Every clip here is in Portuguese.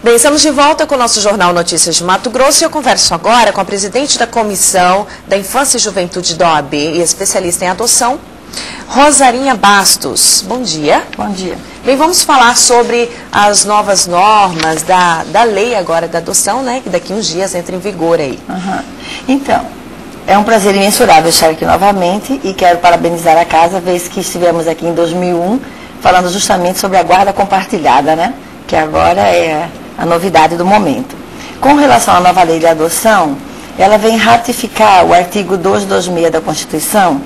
Bem, estamos de volta com o nosso Jornal Notícias de Mato Grosso e eu converso agora com a presidente da Comissão da Infância e Juventude da OAB e especialista em adoção, Rosarinha Bastos. Bom dia. Bom dia. Bem, vamos falar sobre as novas normas da lei agora da adoção, né, que daqui uns dias entra em vigor aí. Então, é um prazer imensurável estar aqui novamente e quero parabenizar a casa, vez que estivemos aqui em 2001 falando justamente sobre a guarda compartilhada, né, que agora é a novidade do momento. Com relação à nova lei de adoção, ela vem ratificar o artigo 226 da Constituição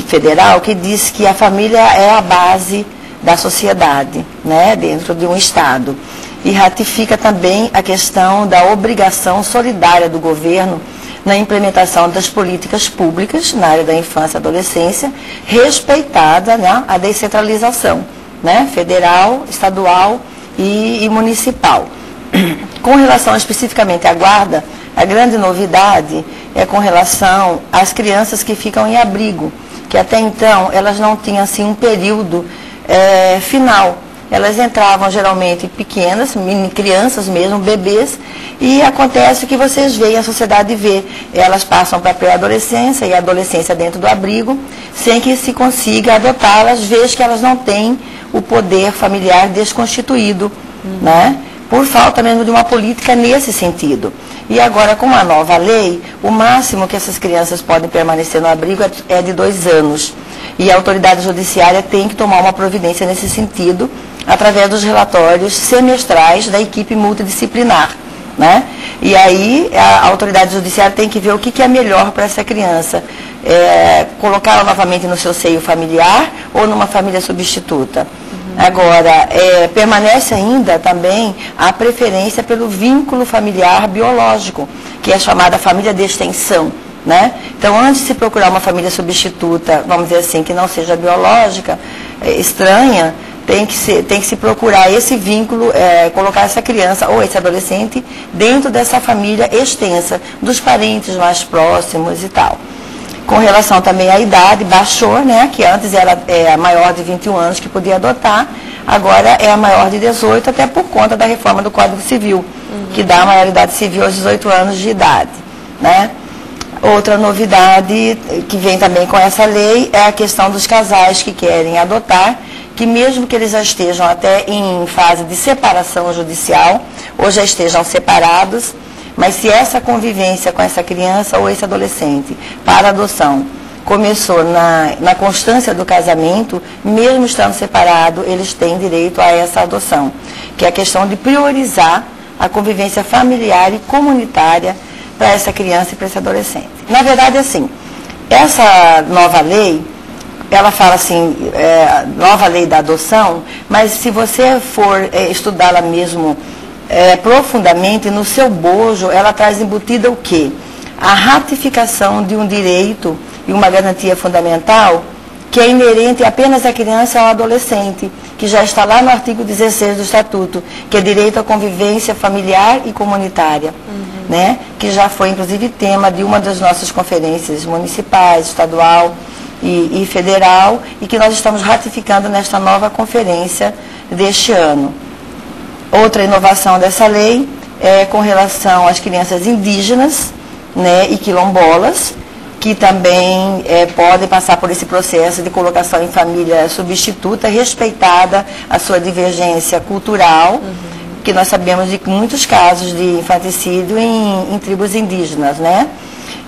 Federal, que diz que a família é a base da sociedade, né, dentro de um Estado. E ratifica também a questão da obrigação solidária do governo na implementação das políticas públicas na área da infância e adolescência, respeitada, né, a descentralização, né, federal, estadual e municipal. Com relação especificamente à guarda, a grande novidade é com relação às crianças que ficam em abrigo, que até então elas não tinham assim um período final. Elas entravam geralmente pequenas, mini crianças mesmo, bebês, e acontece o que vocês veem, a sociedade vê. Elas passam para a pré-adolescência e a adolescência dentro do abrigo, sem que se consiga adotá-las, vez que elas não têm o poder familiar desconstituído, né? Por falta mesmo de uma política nesse sentido. E agora, com a nova lei, o máximo que essas crianças podem permanecer no abrigo é de 2 anos. E a autoridade judiciária tem que tomar uma providência nesse sentido, através dos relatórios semestrais da equipe multidisciplinar, né? E aí a autoridade judiciária tem que ver o que é melhor para essa criança. Colocá-la novamente no seu seio familiar ou numa família substituta. Agora, permanece ainda também a preferência pelo vínculo familiar biológico, que é a chamada família de extensão, né? Então, antes de se procurar uma família substituta, vamos dizer assim, que não seja biológica, estranha, tem que se procurar esse vínculo, colocar essa criança ou esse adolescente dentro dessa família extensa, dos parentes mais próximos e tal. Com relação também à idade, baixou, né, que antes era a maior de 21 anos que podia adotar, agora é a maior de 18, até por conta da reforma do Código Civil, que dá a maioridade civil aos 18 anos de idade, né? Outra novidade que vem também com essa lei é a questão dos casais que querem adotar, que mesmo que eles já estejam até em fase de separação judicial, ou já estejam separados, mas se essa convivência com essa criança ou esse adolescente para adoção começou na constância do casamento, mesmo estando separado, eles têm direito a essa adoção, que é a questão de priorizar a convivência familiar e comunitária para essa criança e para esse adolescente. Na verdade, assim, essa nova lei, ela fala assim, nova lei da adoção, mas se você for estudá-la mesmo profundamente, no seu bojo, ela traz embutida o quê? A ratificação de um direito e uma garantia fundamental que é inerente apenas à criança e ao adolescente, que já está lá no artigo 16 do Estatuto, que é direito à convivência familiar e comunitária, né? Que já foi, inclusive, tema de uma das nossas conferências municipais, estadual e federal, e que nós estamos ratificando nesta nova conferência deste ano. Outra inovação dessa lei é com relação às crianças indígenas, né, e quilombolas, que também podem passar por esse processo de colocação em família substituta, respeitada a sua divergência cultural, que nós sabemos de muitos casos de infanticídio em tribos indígenas, né?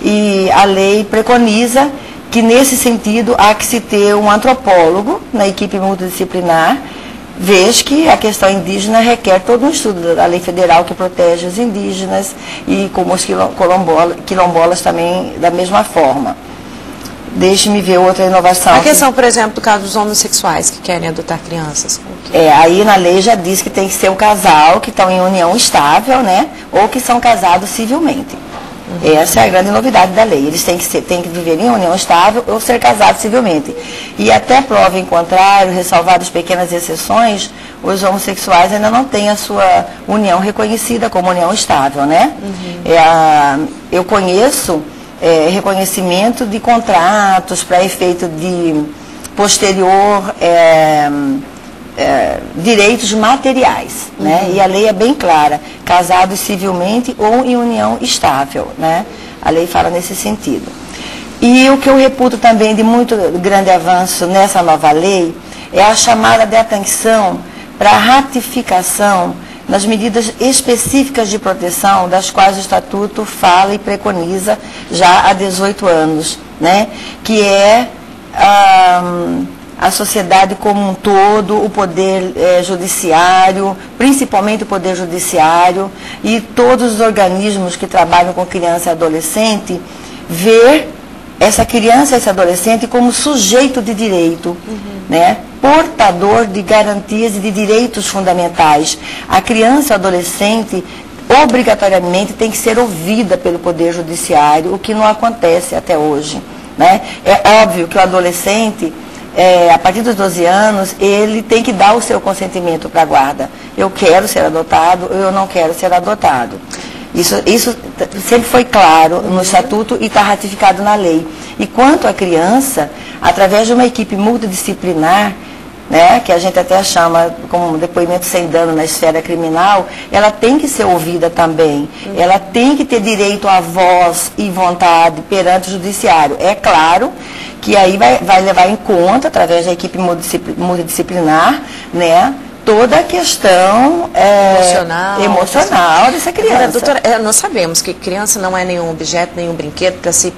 E a lei preconiza que, nesse sentido, há que se ter um antropólogo na equipe multidisciplinar, vez que a questão indígena requer todo um estudo da lei federal que protege os indígenas e como os quilombolas também da mesma forma. Deixe-me ver outra inovação. A questão, por exemplo, do caso dos homossexuais que querem adotar crianças. Aí na lei já diz que tem que ser o casal que estão em união estável, né, ou que são casados civilmente. Essa é a grande novidade da lei. Eles têm que viver em união estável ou ser casados civilmente. E até prova em contrário, ressalvadas pequenas exceções, os homossexuais ainda não têm a sua união reconhecida como união estável, né? Eu conheço reconhecimento de contratos para efeito de posterior direitos materiais, né? E a lei é bem clara, casados civilmente ou em união estável, né? A lei fala nesse sentido. E o que eu reputo também de muito grande avanço nessa nova lei é a chamada de atenção para a ratificação nas medidas específicas de proteção das quais o Estatuto fala e preconiza já há 18 anos, né? Que é a sociedade como um todo, o poder judiciário, principalmente o poder judiciário e todos os organismos que trabalham com criança e adolescente, ver essa criança e esse adolescente como sujeito de direito, né? Portador de garantias e de direitos fundamentais. A criança e o adolescente obrigatoriamente tem que ser ouvida pelo poder judiciário, o que não acontece até hoje, né? É óbvio que o adolescente, a partir dos 12 anos, ele tem que dar o seu consentimento para a guarda. Eu quero ser adotado ou eu não quero ser adotado. Isso sempre foi claro no Estatuto e está ratificado na lei. E quanto à criança, através de uma equipe multidisciplinar, né, que a gente até chama como um depoimento sem dano na esfera criminal, ela tem que ser ouvida também. Ela tem que ter direito à voz e vontade perante o judiciário. É claro que aí vai levar em conta, através da equipe multidisciplinar, né, toda a questão emocional dessa criança. Agora, doutora, nós sabemos que criança não é nenhum objeto, nenhum brinquedo para se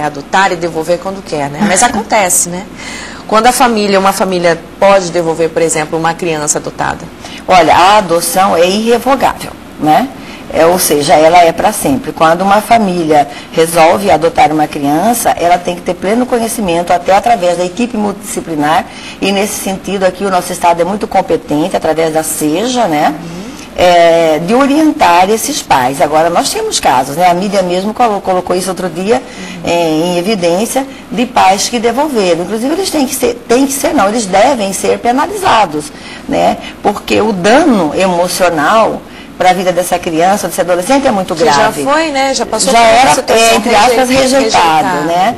adotar e devolver quando quer, né? Mas acontece, né? Quando uma família pode devolver, por exemplo, uma criança adotada? Olha, a adoção é irrevogável, né? Ou seja, ela é para sempre. Quando uma família resolve adotar uma criança, ela tem que ter pleno conhecimento, até através da equipe multidisciplinar, e nesse sentido aqui o nosso Estado é muito competente, através da SEJA, né? De orientar esses pais. Agora, nós temos casos, né? A mídia mesmo colocou isso outro dia em evidência, de pais que devolveram. Inclusive, eles eles devem ser penalizados, né? Porque o dano emocional para a vida dessa criança, desse adolescente, é muito grave. Já foi, né? Já passou por uma situação, entre aspas, rejeitado, né?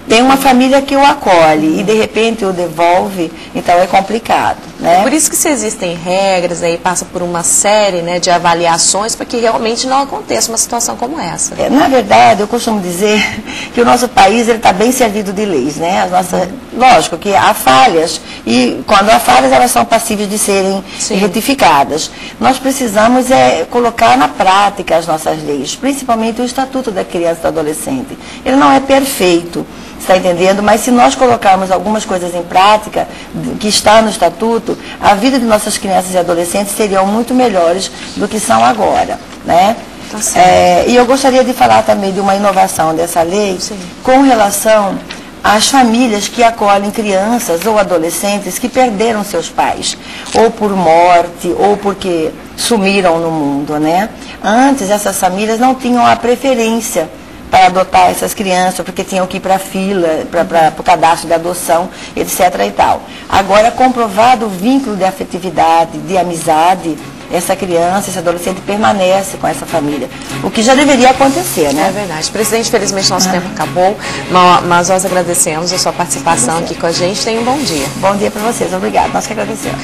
Tem uma família que o acolhe e de repente o devolve, então é complicado, né? Por isso que se existem regras, aí passa por uma série, né, de avaliações para que realmente não aconteça uma situação como essa. Na verdade, eu costumo dizer que o nosso país está bem servido de leis, né? Lógico que há falhas e quando há falhas elas são passíveis de serem retificadas. Nós precisamos colocar na prática as nossas leis, principalmente o Estatuto da Criança e do Adolescente. Ele não é perfeito, está entendendo? Mas se nós colocarmos algumas coisas em prática, que está no Estatuto, a vida de nossas crianças e adolescentes seriam muito melhores do que são agora, né? E eu gostaria de falar também de uma inovação dessa lei, com relação às famílias que acolhem crianças ou adolescentes que perderam seus pais, ou por morte, ou porque sumiram no mundo, né? Antes, essas famílias não tinham a preferência para adotar essas crianças, porque tinham que ir para a fila, para o cadastro de adoção, etc. e tal. Agora, comprovado o vínculo de afetividade, de amizade, essa criança, esse adolescente permanece com essa família. O que já deveria acontecer, né? É verdade. Presidente, infelizmente nosso tempo acabou, mas nós agradecemos a sua participação aqui com a gente. Tenha um bom dia. Bom dia para vocês. Obrigada. Nós que agradecemos.